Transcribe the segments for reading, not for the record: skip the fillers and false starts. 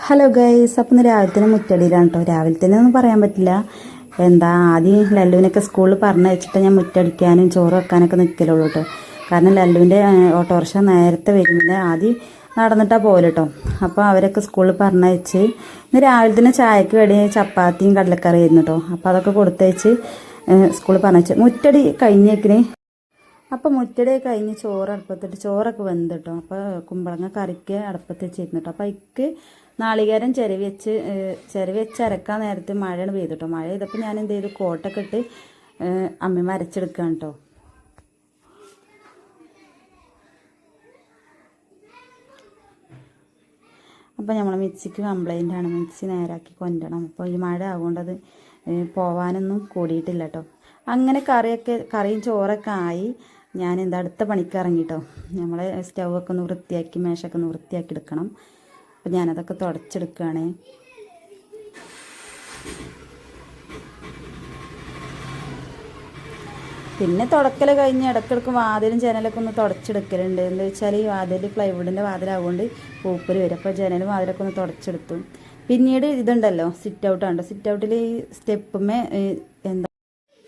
Hello guys, അപ്പം ഇന്ന് രാവിലെ തന്നെ മുറ്റടിയിലാണ് കേട്ടോ. രാവിലെ തന്നെ ഒന്നും പറയാൻ പറ്റില്ല. ആദ്യം ലല്ലുവിനൊക്കെ സ്കൂളിൽ പറഞ്ഞയച്ചിട്ട് ഞാൻ മുറ്റടിക്കാനും ചോറ് വെക്കാനൊക്കെ നിൽക്കലുള്ളൂ കേട്ടോ. കാരണം ലല്ലുവിൻ്റെ ഓട്ടോറിക്ഷ നേരത്തെ വരുന്നത് ആദ്യം നടന്നിട്ടാണ് പോലെ കേട്ടോ. അപ്പോൾ അവരൊക്കെ സ്കൂളിൽ പറഞ്ഞയച്ച് ഇന്ന് രാവിലെ തന്നെ ചായക്ക് വേണ്ടി ചപ്പാത്തിയും കടലക്കറിയായിരുന്നു കേട്ടോ. അപ്പോൾ അതൊക്കെ കൊടുത്തയച്ച് സ്കൂളിൽ പറഞ്ഞയച്ച് മുറ്റടി കഴിഞ്ഞേക്കിന്. അപ്പം മുറ്റടി കഴിഞ്ഞ് ചോറ് അടുപ്പത്തിട്ട് ചോറൊക്കെ വെന്ത് കേട്ടോ. അപ്പോൾ കുമ്പളങ്ങ കറിക്ക് അടുപ്പത്ത് വെച്ചിരുന്നു കേട്ടോ. അപ്പോൾ അതിക്ക് നാളികേരം ചിരവി വെച്ച് അരക്കാൻ നേരത്ത് മഴയാണ് പെയ്തു കേട്ടോ. മഴ ചെയ്തപ്പോൾ ഞാൻ എന്ത് ചെയ്തു, കോട്ടൊക്കെ ഇട്ട് അമ്മ അരച്ചെടുക്കുകയാണ് കേട്ടോ. അപ്പോൾ നമ്മൾ മിക്സിക്ക് കംപ്ലൈൻ്റ് ആണ്, മിക്സി നേരാക്കി കൊണ്ടുവരണം. അപ്പോൾ ഈ മഴ ആകുകൊണ്ട് അത് പോവാനൊന്നും കൂടിയിട്ടില്ല കേട്ടോ. അങ്ങനെ കറിയും ചോറൊക്കെ ആയി ഞാൻ അടുത്ത പണിക്ക് ഇറങ്ങിട്ടോ. നമ്മളെ സ്റ്റൗവൊക്കെ ഒന്ന് വൃത്തിയാക്കി മേശൊക്കെ ഒന്ന് വൃത്തിയാക്കി എടുക്കണം. അപ്പം ഞാനതൊക്കെ തുടച്ചെടുക്കുകയാണ്. പിന്നെ തുടക്കൽ കഴിഞ്ഞ് ഇടയ്ക്കിടയ്ക്ക് വാതിലും ജനലൊക്കെ ഒന്ന് തുടച്ചെടുക്കലുണ്ട്. എന്താ വെച്ചാൽ ഈ വാതിൽ പ്ലൈവുഡിൻ്റെ വാതിലാവുകൊണ്ട് പൂപ്പൽ വരും. അപ്പോൾ ജനലും വാതിലൊക്കെ ഒന്ന് തുടച്ചെടുത്തു. പിന്നീട് ഇതുണ്ടല്ലോ സിറ്റ് ഔട്ടാണ്. സിറ്റ് ഔട്ടിൽ ഈ സ്റ്റെപ്പുമേ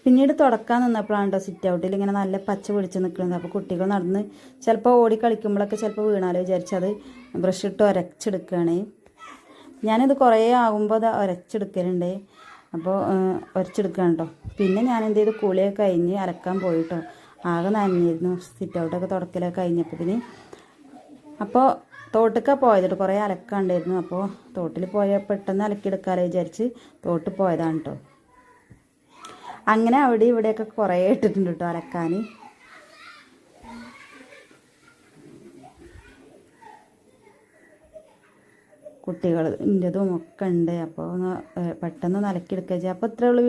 പിന്നീട് തുടക്കാൻ നിന്നപ്പോഴാണ് കേട്ടോ സിറ്റ് ഔട്ടിൽ ഇങ്ങനെ നല്ല പച്ച പിടിച്ച് നിൽക്കുന്നത്. അപ്പോൾ കുട്ടികൾ നടന്ന് ചിലപ്പോൾ ഓടി കളിക്കുമ്പോഴൊക്കെ ചിലപ്പോൾ വീണാലോ വിചാരിച്ചത് ബ്രഷ് ഇട്ട് ഉരച്ചെടുക്കുകയാണ്. ഞാനിത് കുറേ ആകുമ്പോൾ അത് ഉരച്ചെടുക്കലുണ്ട്. അപ്പോൾ ഉരച്ചെടുക്കുകയാണ് കേട്ടോ. പിന്നെ ഞാൻ എന്ത് ചെയ്തു, കുളിയൊക്കെ കഴിഞ്ഞ് അലക്കാൻ പോയിട്ടോ. ആകെ നനഞ്ഞിരുന്നു സിറ്റ് ഔട്ടൊക്കെ തുടക്കലൊക്കെ കഴിഞ്ഞപ്പോഴത്തേന്. അപ്പോൾ തോട്ടിലേക്കാണ് പോയത് കേട്ടോ. കുറേ അലക്കാണ്ടായിരുന്നു. അപ്പോൾ തോട്ടിൽ പോയാൽ പെട്ടെന്ന് അലക്കിയെടുക്കാമല്ലോ വിചാരിച്ച് തോട്ടിൽ പോയതാണ് കേട്ടോ. അങ്ങനെ അവിടെ ഇവിടെയൊക്കെ കുറേ ഇട്ടിട്ടുണ്ട് കേട്ടോ അലക്കാൻ. കുട്ടികൾ ഇൻ്റെതും ഒക്കെ ഉണ്ട്. അപ്പോൾ പെട്ടെന്ന് അലക്കിയെടുക്കുക. അപ്പോൾ ഇത്രയേ ഉള്ളൂ.